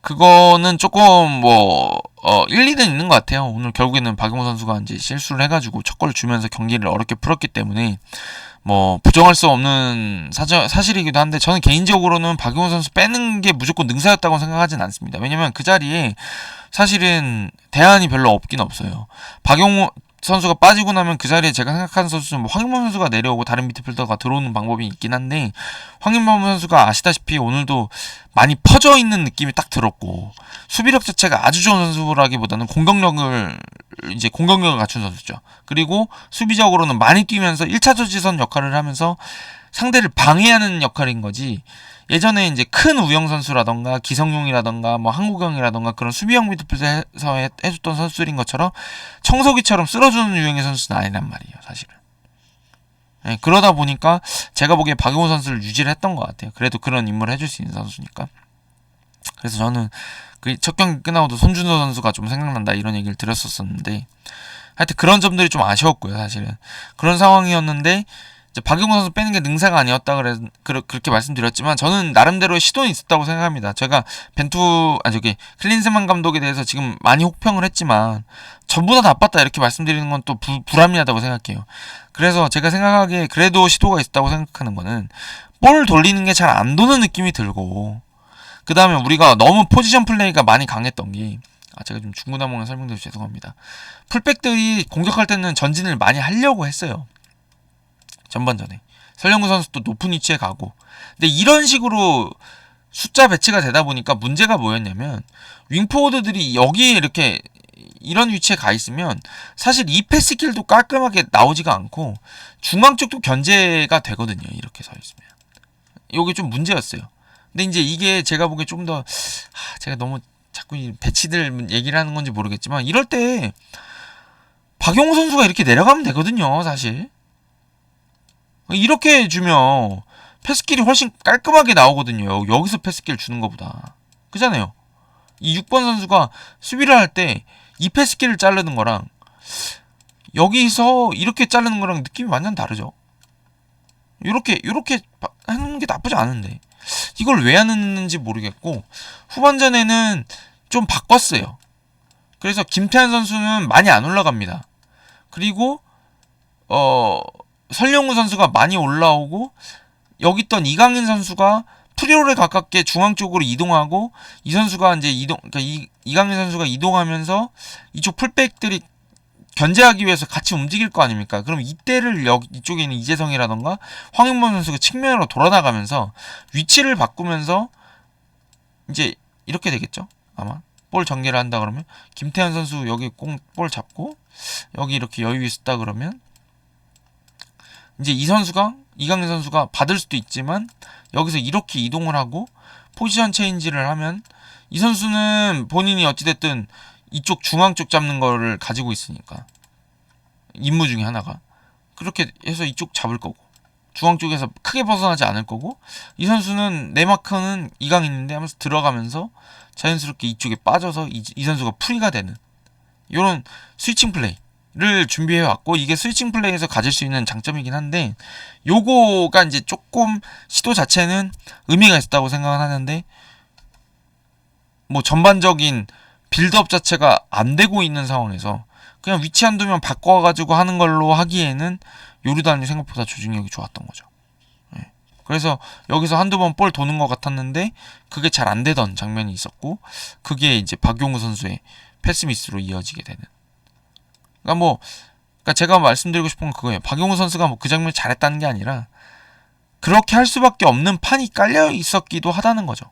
그거는 조금 뭐 일리는 있는 것 같아요. 오늘 결국에는 박용우 선수가 이제 실수를 해가지고 첫 골을 주면서 경기를 어렵게 풀었기 때문에 뭐 부정할 수 없는 사실이기도 한데, 저는 개인적으로는 박용우 선수 빼는 게 무조건 능사였다고 생각하진 않습니다. 왜냐면 그 자리에 사실은 대안이 별로 없긴 없어요. 박용우 선수가 빠지고 나면 그 자리에 제가 생각하는 선수는 뭐 황인범 선수가 내려오고 다른 미드필더가 들어오는 방법이 있긴 한데, 황인범 선수가 아시다시피 오늘도 많이 퍼져 있는 느낌이 딱 들었고, 수비력 자체가 아주 좋은 선수라기보다는 공격력을 갖춘 선수죠. 그리고 수비적으로는 많이 뛰면서 1차 저지선 역할을 하면서 상대를 방해하는 역할인 거지, 예전에 이제 큰 우영 선수라던가 기성용이라던가 뭐 한국영이라던가 그런 수비형 미드필더에서 해줬던 선수들인 것처럼 청소기처럼 쓸어주는 유형의 선수는 아니란 말이에요, 사실은. 네, 그러다 보니까 제가 보기에 박용호 선수를 유지를 했던 것 같아요. 그래도 그런 임무를 해줄 수 있는 선수니까. 그래서 저는 그 첫 경기 끝나고도 손준호 선수가 좀 생각난다, 이런 얘기를 드렸었는데, 하여튼 그런 점들이 좀 아쉬웠고요, 사실은. 그런 상황이었는데 이제 박용호 선수 빼는 게 능사가 아니었다 그렇게 말씀드렸지만, 저는 나름대로의 시도는 있었다고 생각합니다. 제가 클린스만 감독에 대해서 지금 많이 혹평을 했지만 전부 다 나빴다 이렇게 말씀드리는 건 또 불합리하다고 생각해요. 그래서 제가 생각하기에 그래도 시도가 있었다고 생각하는 거는, 볼 돌리는 게 잘 안 도는 느낌이 들고, 그 다음에 우리가 너무 포지션 플레이가 많이 강했던 게, 제가 좀 중구난방에 설명드려서 죄송합니다. 풀백들이 공격할 때는 전진을 많이 하려고 했어요, 전반전에. 설영우 선수도 높은 위치에 가고. 근데 이런 식으로 숫자 배치가 되다 보니까 문제가 뭐였냐면, 윙포워드들이 여기에 이렇게 이런 위치에 가 있으면 사실 이 패스길도 깔끔하게 나오지가 않고 중앙 쪽도 견제가 되거든요, 이렇게 서 있으면. 이게 좀 문제였어요. 근데 이제 이게 제가 보기에 좀 더 제가 너무 자꾸 배치들 얘기를 하는 건지 모르겠지만, 이럴 때 박용우 선수가 이렇게 내려가면 되거든요, 사실. 이렇게 해주면 패스길이 훨씬 깔끔하게 나오거든요, 여기서 패스길 주는 것보다. 그잖아요. 이 6번 선수가 수비를 할 때 이 패스길을 자르는 거랑 여기서 이렇게 자르는 거랑 느낌이 완전 다르죠. 이렇게 하는 게 나쁘지 않은데 이걸 왜 하는지 모르겠고, 후반전에는 좀 바꿨어요. 그래서 김태환 선수는 많이 안 올라갑니다. 그리고 설영우 선수가 많이 올라오고, 여기 있던 이강인 선수가 프리롤에 가깝게 중앙 쪽으로 이동하고, 이 선수가 이제 이강인 선수가 이동하면서 이쪽 풀백들이 견제하기 위해서 같이 움직일 거 아닙니까? 그럼 이때를 이쪽에 있는 이재성이라던가 황인범 선수가 측면으로 돌아나가면서 위치를 바꾸면서 이제 이렇게 되겠죠? 아마 볼 전개를 한다 그러면 김태현 선수 여기 볼 잡고 여기 이렇게 여유 있었다 그러면 이제 이강인 선수가 받을 수도 있지만 여기서 이렇게 이동을 하고 포지션 체인지를 하면 이 선수는 본인이 어찌됐든 이쪽 중앙 쪽 잡는 거를 가지고 있으니까 임무 중에 하나가 그렇게 해서 이쪽 잡을 거고 중앙 쪽에서 크게 벗어나지 않을 거고 이 선수는 내 마크는 이강인인데 하면서 들어가면서 자연스럽게 이쪽에 빠져서 이 선수가 프리가 되는 이런 스위칭 플레이를 준비해 왔고 이게 스위칭 플레이에서 가질 수 있는 장점이긴 한데 요거가 이제 조금 시도 자체는 의미가 있었다고 생각은 하는데 뭐 전반적인 빌드업 자체가 안 되고 있는 상황에서 그냥 위치 한두면 바꿔가지고 하는 걸로 하기에는 요르단이 생각보다 조직력이 좋았던 거죠. 네. 그래서 여기서 한두 번 볼 도는 것 같았는데 그게 잘 안 되던 장면이 있었고 그게 이제 박용우 선수의 패스 미스로 이어지게 되는. 그러니까 제가 말씀드리고 싶은 건 그거예요. 박용우 선수가 뭐 그 장면 잘했다는 게 아니라 그렇게 할 수밖에 없는 판이 깔려 있었기도 하다는 거죠.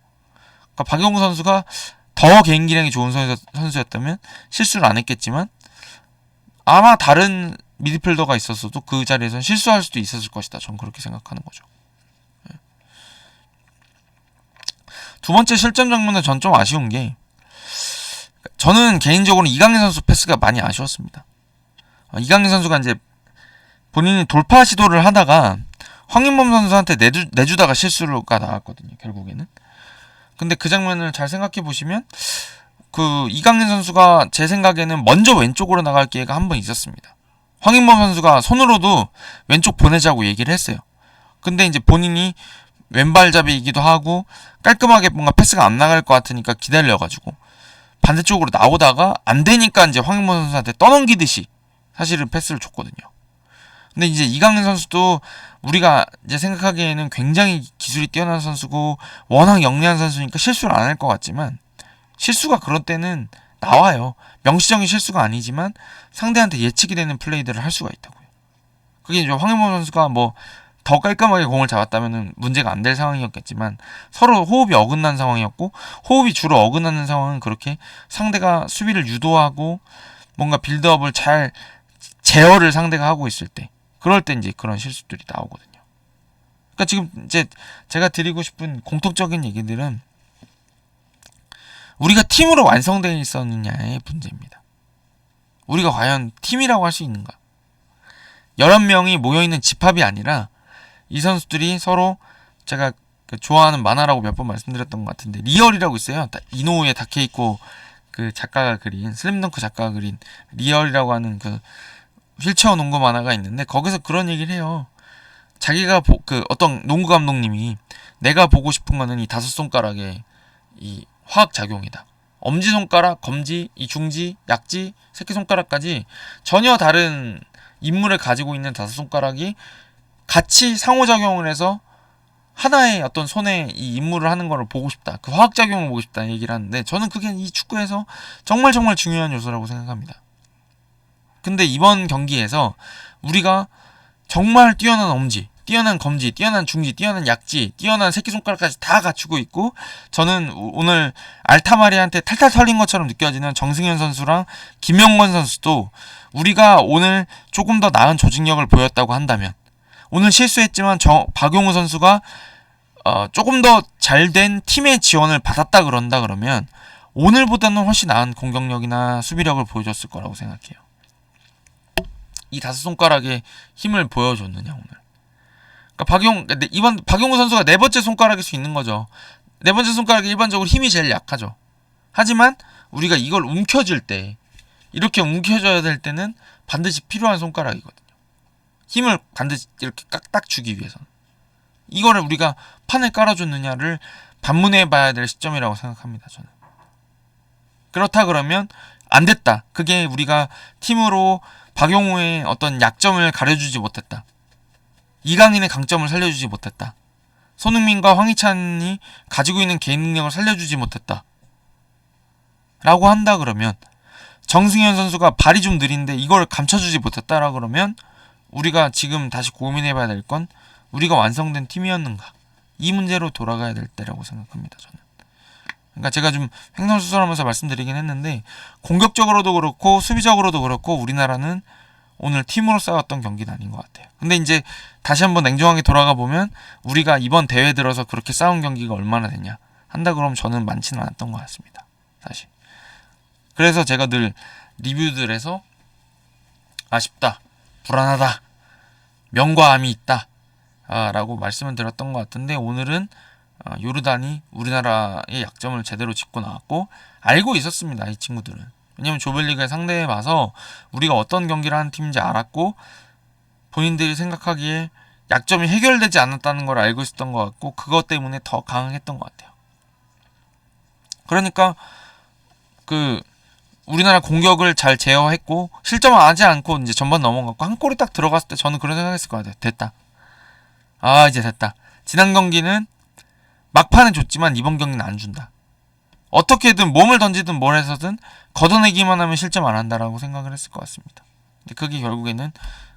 그러니까 박용우 선수가 더 개인 기량이 좋은 선수였다면 실수를 안 했겠지만 아마 다른 미드필더가 있었어도 그 자리에서는 실수할 수도 있었을 것이다. 전 그렇게 생각하는 거죠. 두 번째 실점 장면은 전 좀 아쉬운 게 저는 개인적으로 이강인 선수 패스가 많이 아쉬웠습니다. 이강인 선수가 이제 본인이 돌파 시도를 하다가 황인범 선수한테 내주다가 실수가 나왔거든요. 결국에는. 근데 그 장면을 잘 생각해 보시면 그 이강인 선수가 제 생각에는 먼저 왼쪽으로 나갈 기회가 한 번 있었습니다. 황인범 선수가 손으로도 왼쪽 보내자고 얘기를 했어요. 근데 이제 본인이 왼발잡이이기도 하고 깔끔하게 뭔가 패스가 안 나갈 것 같으니까 기다려가지고 반대쪽으로 나오다가 안 되니까 이제 황인범 선수한테 떠넘기듯이 사실은 패스를 줬거든요. 근데 이제 이강인 선수도 우리가 이제 생각하기에는 굉장히 기술이 뛰어난 선수고 워낙 영리한 선수니까 실수를 안 할 것 같지만 실수가 그런 때는 나와요. 명시적인 실수가 아니지만 상대한테 예측이 되는 플레이들을 할 수가 있다고요. 그게 이제 황인범 선수가 뭐 더 깔끔하게 공을 잡았다면 문제가 안 될 상황이었겠지만 서로 호흡이 어긋난 상황이었고 호흡이 주로 어긋나는 상황은 그렇게 상대가 수비를 유도하고 뭔가 빌드업을 잘 제어를 상대가 하고 있을 때 그럴 때 이제 그런 실수들이 나오거든요. 그러니까 지금 이제 제가 드리고 싶은 공통적인 얘기들은 우리가 팀으로 완성되어 있었느냐의 문제입니다. 우리가 과연 팀이라고 할 수 있는가? 11명이 모여있는 집합이 아니라 이 선수들이 서로 제가 좋아하는 만화라고 몇 번 말씀드렸던 것 같은데 리얼이라고 있어요. 이노우에 다케이코 그 작가가 그린 슬램덩크 작가가 그린 리얼이라고 하는 그 휠체어 농구 만화가 있는데 거기서 그런 얘기를 해요. 자기가 그 어떤 농구 감독님이 내가 보고 싶은 거는 이 5손가락의 이 화학 작용이다. 엄지손가락, 검지, 이 중지, 약지, 새끼손가락까지 전혀 다른 인물을 가지고 있는 5손가락이 같이 상호작용을 해서 하나의 어떤 손에 이 임무를 하는 걸 보고 싶다. 그 화학작용을 보고 싶다 얘기를 하는데 저는 그게 이 축구에서 정말 중요한 요소라고 생각합니다. 근데 이번 경기에서 우리가 정말 뛰어난 엄지, 뛰어난 검지, 뛰어난 중지, 뛰어난 약지, 뛰어난 새끼손가락까지 다 갖추고 있고 저는 오늘 알타마리한테 탈탈 털린 것처럼 느껴지는 정승현 선수랑 김영권 선수도 우리가 오늘 조금 더 나은 조직력을 보였다고 한다면 오늘 실수했지만 박용우 선수가 조금 더 잘된 팀의 지원을 받았다 그러면 오늘보다는 훨씬 나은 공격력이나 수비력을 보여줬을 거라고 생각해요. 이 5손가락의 힘을 보여줬느냐 오늘. 그러니까 이번 박용우 선수가 네 번째 손가락일 수 있는 거죠. 네 번째 손가락이 일반적으로 힘이 제일 약하죠. 하지만 우리가 이걸 움켜쥘 때 이렇게 움켜줘야 될 때는 반드시 필요한 손가락이거든요. 힘을 반드시 이렇게 딱 주기 위해서는. 이거를 우리가 판에 깔아줬느냐를 반문해 봐야 될 시점이라고 생각합니다. 저는. 그렇다 그러면 안 됐다. 그게 우리가 팀으로 박용우의 어떤 약점을 가려주지 못했다. 이강인의 강점을 살려주지 못했다. 손흥민과 황희찬이 가지고 있는 개인 능력을 살려주지 못했다. 라고 한다 그러면 정승현 선수가 발이 좀 느린데 이걸 감춰주지 못했다라 그러면 우리가 지금 다시 고민해봐야 될 건 우리가 완성된 팀이었는가, 이 문제로 돌아가야 될 때라고 생각합니다. 저는. 그러니까 제가 좀 횡설수설하면서 말씀드리긴 했는데 공격적으로도 그렇고 수비적으로도 그렇고 우리나라는 오늘 팀으로 싸웠던 경기는 아닌 것 같아요. 근데 이제 다시 한번 냉정하게 돌아가 보면 우리가 이번 대회 들어서 그렇게 싸운 경기가 얼마나 되냐 한다 그러면 저는 많지는 않았던 것 같습니다. 사실. 그래서 제가 늘 리뷰들에서 아쉽다, 불안하다, 명과 암이 있다 라고 말씀을 드렸던 것 같은데, 오늘은 요르단이 우리나라의 약점을 제대로 짚고 나왔고 알고 있었습니다. 이 친구들은. 왜냐면 조별리그에 상대해봐서 우리가 어떤 경기를 하는 팀인지 알았고 본인들이 생각하기에 약점이 해결되지 않았다는 걸 알고 있었던 것 같고 그것 때문에 더 강했던 것 같아요. 그러니까 우리나라 공격을 잘 제어했고 실점하지 않고 이제 전반 넘어갔고 한 골이 딱 들어갔을 때 저는 그런 생각했을 것 같아요. 됐다. 이제 됐다. 지난 경기는 막판에 줬지만 이번 경기는 안 준다. 어떻게든 몸을 던지든 뭘 해서든 걷어내기만 하면 실점 안 한다라고 생각을 했을 것 같습니다. 근데 그게 결국에는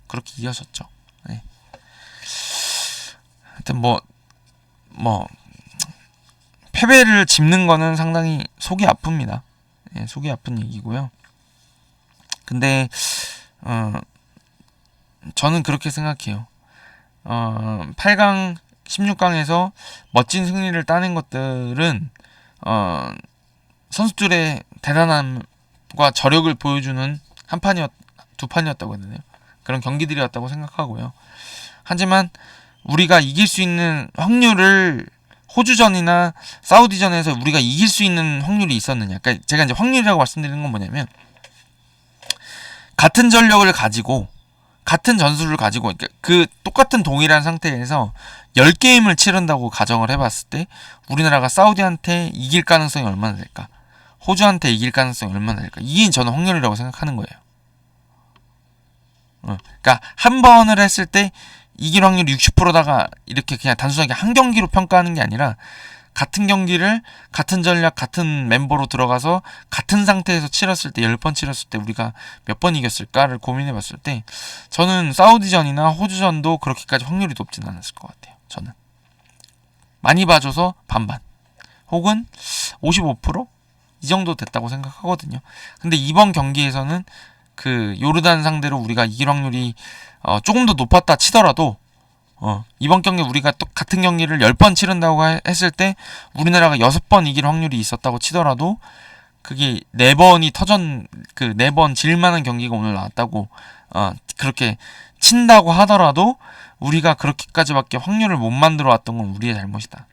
그렇게 이어졌죠. 네. 하여튼 패배를 짚는 거는 상당히 속이 아픕니다. 네, 속이 아픈 얘기고요. 근데 저는 그렇게 생각해요. 8강, 16강에서 멋진 승리를 따낸 것들은 선수들의 대단함과 저력을 보여주는 두 판이었다고 해야 되나요? 그런 경기들이었다고 생각하고요. 하지만 우리가 이길 수 있는 확률을 호주전이나 사우디전에서 우리가 이길 수 있는 확률이 있었느냐. 그러니까 제가 이제 확률이라고 말씀드리는 건 뭐냐면 같은 전력을 가지고 같은 전술을 가지고 그 똑같은 동일한 상태에서 10게임을 치른다고 가정을 해봤을 때 우리나라가 사우디한테 이길 가능성이 얼마나 될까? 호주한테 이길 가능성이 얼마나 될까? 이게 저는 확률이라고 생각하는 거예요. 그러니까 한 번을 했을 때 이길 확률이 60%다가 이렇게 그냥 단순하게 한 경기로 평가하는 게 아니라 같은 경기를 같은 전략 같은 멤버로 들어가서 같은 상태에서 치렀을 때 10번 치렀을 때 우리가 몇 번 이겼을까를 고민해 봤을 때 저는 사우디전이나 호주전도 그렇게까지 확률이 높진 않았을 것 같아요. 저는 많이 봐줘서 반반 혹은 55%? 이 정도 됐다고 생각하거든요. 근데 이번 경기에서는 요르단 상대로 우리가 이길 확률이 조금 더 높았다 치더라도 이번 경기 우리가 또 같은 경기를 10번 치른다고 했을 때 우리나라가 6번 이길 확률이 있었다고 치더라도 그게 4번이 4번 질만한 경기가 오늘 나왔다고 그렇게 친다고 하더라도 우리가 그렇게까지밖에 확률을 못 만들어 왔던 건 우리의 잘못이다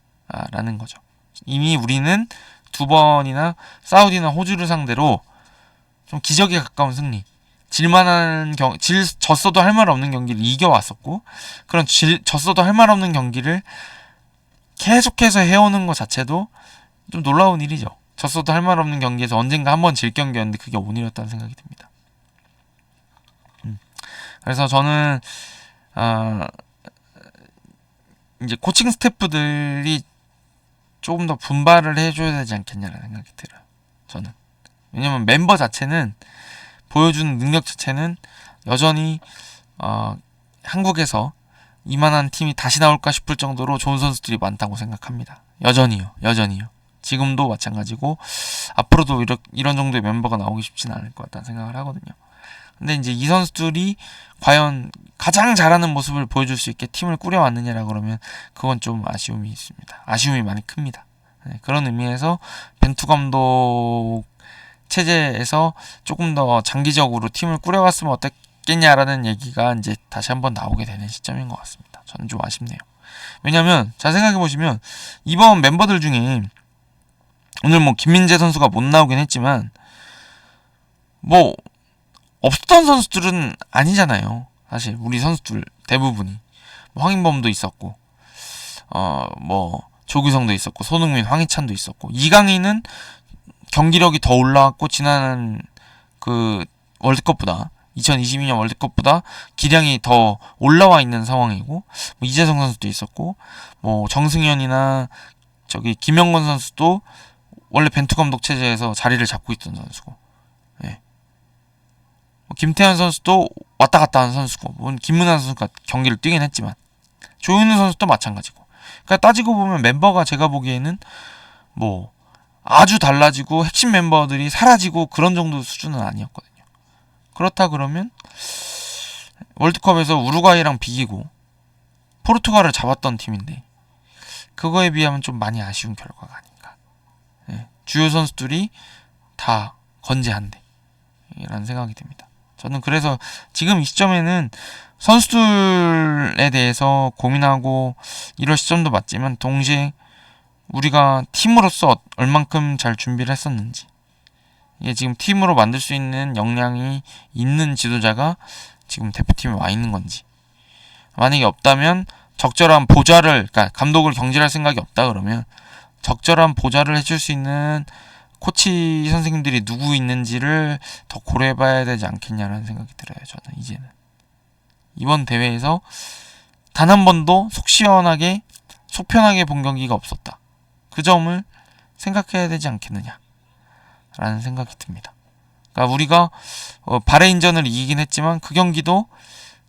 라는 거죠. 이미 우리는 2번이나 사우디나 호주를 상대로 좀 기적에 가까운 승리, 졌어도 할 말 없는 경기를 이겨왔었고 그런 졌어도 할 말 없는 경기를 계속해서 해오는 것 자체도 좀 놀라운 일이죠. 졌어도 할 말 없는 경기에서 언젠가 한번 질 경기였는데 그게 오늘이었다는 생각이 듭니다. 그래서 저는 이제 코칭 스태프들이 조금 더 분발을 해줘야 되지 않겠냐라는 생각이 들어요. 저는. 왜냐면 멤버 자체는 보여주는 능력 자체는 여전히 한국에서 이만한 팀이 다시 나올까 싶을 정도로 좋은 선수들이 많다고 생각합니다. 여전히요. 지금도 마찬가지고 앞으로도 이런 정도의 멤버가 나오기 쉽지는 않을 것 같다는 생각을 하거든요. 근데 이제 이 선수들이 과연 가장 잘하는 모습을 보여줄 수 있게 팀을 꾸려왔느냐라 그러면 그건 좀 아쉬움이 있습니다. 아쉬움이 많이 큽니다. 네, 그런 의미에서 벤투 감독 체제에서 조금 더 장기적으로 팀을 꾸려갔으면 어땠겠냐라는 얘기가 이제 다시 한번 나오게 되는 시점인 것 같습니다. 저는 좀 아쉽네요. 왜냐면 잘 생각해보시면 이번 멤버들 중에 오늘 김민재 선수가 못 나오긴 했지만 없었던 선수들은 아니잖아요. 사실 우리 선수들 대부분이 황인범도 있었고 조규성도 있었고 손흥민, 황희찬도 있었고 이강인은 경기력이 더 올라왔고 지난 월드컵보다 2022년 월드컵보다 기량이 더 올라와 있는 상황이고 이재성 선수도 있었고 정승현이나 김영건 선수도 원래 벤투 감독 체제에서 자리를 잡고 있던 선수고 김태현 선수도 왔다 갔다 하는 선수고, 물론 김문환 선수가 경기를 뛰긴 했지만 조윤우 선수도 마찬가지고. 그러니까 따지고 보면 멤버가 제가 보기에는 뭐 아주 달라지고 핵심 멤버들이 사라지고 그런 정도 수준은 아니었거든요. 그렇다 그러면 월드컵에서 우루과이랑 비기고 포르투갈을 잡았던 팀인데 그거에 비하면 좀 많이 아쉬운 결과가 아닌가. 예, 주요 선수들이 다 건재한데 라는 생각이 듭니다. 저는 그래서 지금 이 시점에는 선수들에 대해서 고민하고 이럴 시점도 맞지만 동시에 우리가 팀으로서 얼만큼 잘 준비를 했었는지, 이게 지금 팀으로 만들 수 있는 역량이 있는 지도자가 지금 대표팀에 와 있는 건지, 만약에 없다면 적절한 보좌를, 그러니까 감독을 경질할 생각이 없다 그러면 적절한 보좌를 해줄 수 있는 코치 선생님들이 누구 있는지를 더 고려해봐야 되지 않겠냐라는 생각이 들어요. 저는 이제는 이번 대회에서 단 한 번도 속 시원하게 속 편하게 본 경기가 없었다. 그 점을 생각해야 되지 않겠느냐 라는 생각이 듭니다. 그러니까 우리가 바레인전을 이기긴 했지만 그 경기도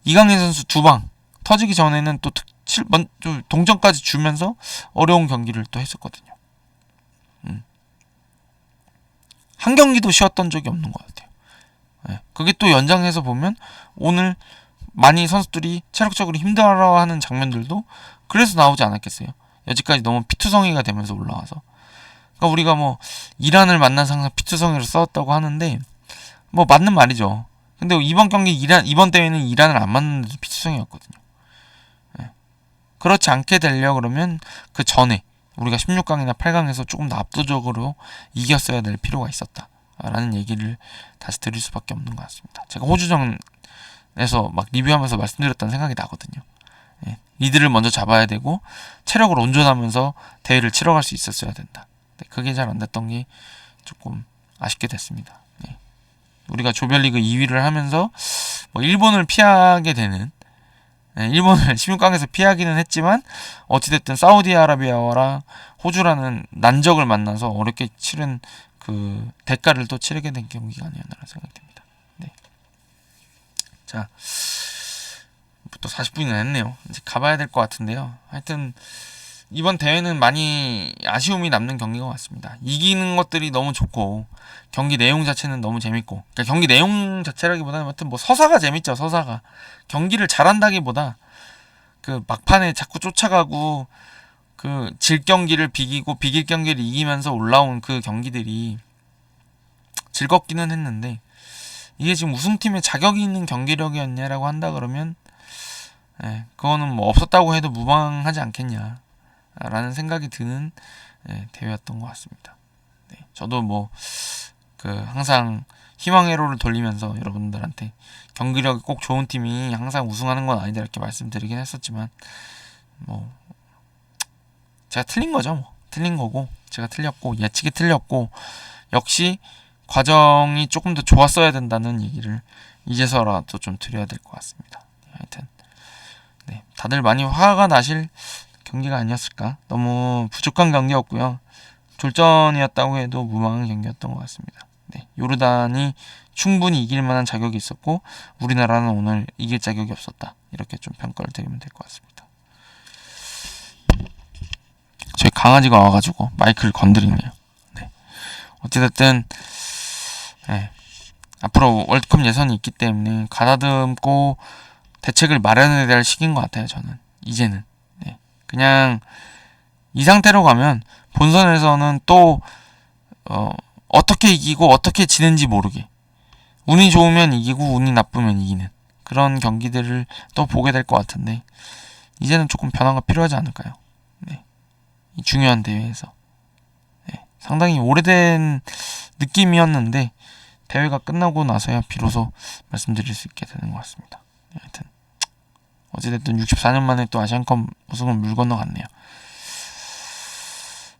이강인 선수 두 방 터지기 전에는 또 동점까지 주면서 어려운 경기를 또 했었거든요. 한 경기도 쉬었던 적이 없는 것 같아요. 네. 그게 또 연장해서 보면 오늘 많이 선수들이 체력적으로 힘들어하는 장면들도 그래서 나오지 않았겠어요. 여지까지 너무 피투성이가 되면서 올라와서. 그러니까 우리가 뭐 이란을 만나서 항상 피투성이로 싸웠다고 하는데 뭐 맞는 말이죠. 근데 이번 경기 이번 대회는 이란을 안 만났는데도 피투성이었거든요. 네. 그렇지 않게 되려 그러면 그 전에 우리가 16강이나 8강에서 조금 더 압도적으로 이겼어야 될 필요가 있었다 라는 얘기를 다시 드릴 수밖에 없는 것 같습니다. 제가 호주전에서 막 리뷰하면서 말씀드렸던 생각이 나거든요. 예, 리드를 먼저 잡아야 되고 체력을 온전하면서 대회를 치러갈 수 있었어야 된다. 네, 그게 잘 안 됐던 게 조금 아쉽게 됐습니다. 예. 우리가 조별리그 2위를 하면서 뭐 일본을 피하게 되는, 일본을 16강에서 피하기는 했지만 어찌됐든 사우디아라비아와 호주라는 난적을 만나서 어렵게 치른 그 대가를 또 치르게 된 경기가 아니었나라는 생각이 듭니다. 네. 자, 또 40분이나 했네요. 이제 가봐야 될 것 같은데요. 하여튼 이번 대회는 많이 아쉬움이 남는 경기가 같습니다. 이기는 것들이 너무 좋고 경기 내용 자체는 너무 재밌고, 그러니까 경기 내용 자체라기보다는 하여튼 뭐 서사가 재밌죠. 서사가 경기를 잘한다기보다 그 막판에 자꾸 쫓아가고 그 질 경기를 비기고 비길 경기를 이기면서 올라온 그 경기들이 즐겁기는 했는데, 이게 지금 우승팀의 자격이 있는 경기력이었냐라고 한다 그러면 그거는 뭐 없었다고 해도 무방하지 않겠냐라는 생각이 드는 대회였던 것 같습니다. 네, 저도 뭐 그 항상 희망의 로를 돌리면서 여러분들한테 경기력이 꼭 좋은 팀이 항상 우승하는 건 아니다 이렇게 말씀드리긴 했었지만, 뭐 제가 틀린 거죠. 뭐 틀린 거고, 제가 틀렸고 예측이 틀렸고, 역시 과정이 조금 더 좋았어야 된다는 얘기를 이제서라도 좀 드려야 될 것 같습니다. 하여튼 네, 다들 많이 화가 나실 경기가 아니었을까. 너무 부족한 경기였고요. 졸전이었다고 해도 무방한 경기였던 것 같습니다. 네, 요르단이 충분히 이길 만한 자격이 있었고 우리나라는 오늘 이길 자격이 없었다. 이렇게 좀 평가를 드리면 될 것 같습니다. 저희 강아지가 와가지고 마이크를 건드리네요. 네. 어찌됐든 앞으로 월드컵 예선이 있기 때문에 가다듬고 대책을 마련해야 될 시기인 것 같아요. 저는 이제는 그냥 이 상태로 가면 본선에서는 또 어떻게 이기고 어떻게 지는지 모르게, 운이 좋으면 이기고 운이 나쁘면 이기는 그런 경기들을 또 보게 될 것 같은데, 이제는 조금 변화가 필요하지 않을까요? 네. 이 중요한 대회에서 상당히 오래된 느낌이었는데 대회가 끝나고 나서야 비로소 말씀드릴 수 있게 되는 것 같습니다. 하여튼 어찌됐든 64년 만에 또 아시안컵 우승을 물 건너갔네요.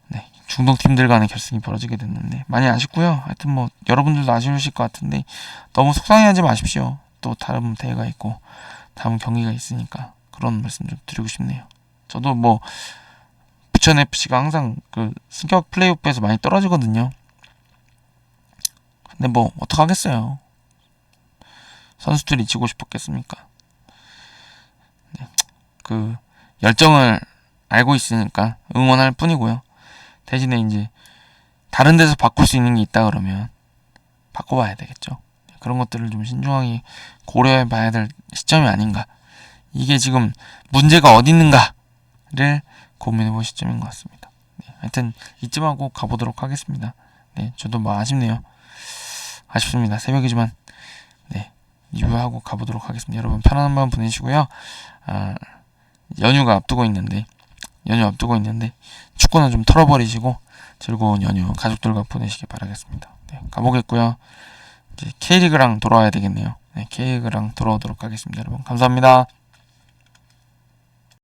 네, 중동 팀들 간의 결승이 벌어지게 됐는데 많이 아쉽고요. 하여튼 뭐 여러분들도 아쉬우실 것 같은데 너무 속상해하지 마십시오. 또 다른 대회가 있고 다음 경기가 있으니까 그런 말씀 좀 드리고 싶네요. 저도 뭐 부천 FC가 항상 그 승격 플레이오프에서 많이 떨어지거든요. 근데 뭐 어떡하겠어요. 선수들이 지고 싶었겠습니까? 네. 그 열정을 알고 있으니까 응원할 뿐이고요. 대신에 이제 다른 데서 바꿀 수 있는 게 있다 그러면 바꿔봐야 되겠죠. 그런 것들을 좀 신중하게 고려해 봐야 될 시점이 아닌가. 이게 지금 문제가 어디 있는가를 고민해 볼 시점인 것 같습니다. 네, 하여튼 이쯤 하고 가보도록 하겠습니다. 네, 저도 뭐 아쉽네요. 아쉽습니다. 새벽이지만 네, 리뷰하고 가보도록 하겠습니다. 여러분 편안한 밤 보내시고요. 연휴 앞두고 있는데 축구는 좀 털어버리시고 즐거운 연휴 가족들과 보내시길 바라겠습니다. 네, 가보겠고요. 이제 K리그랑 돌아와야 되겠네요. 네, K리그랑 돌아오도록 하겠습니다. 여러분 감사합니다.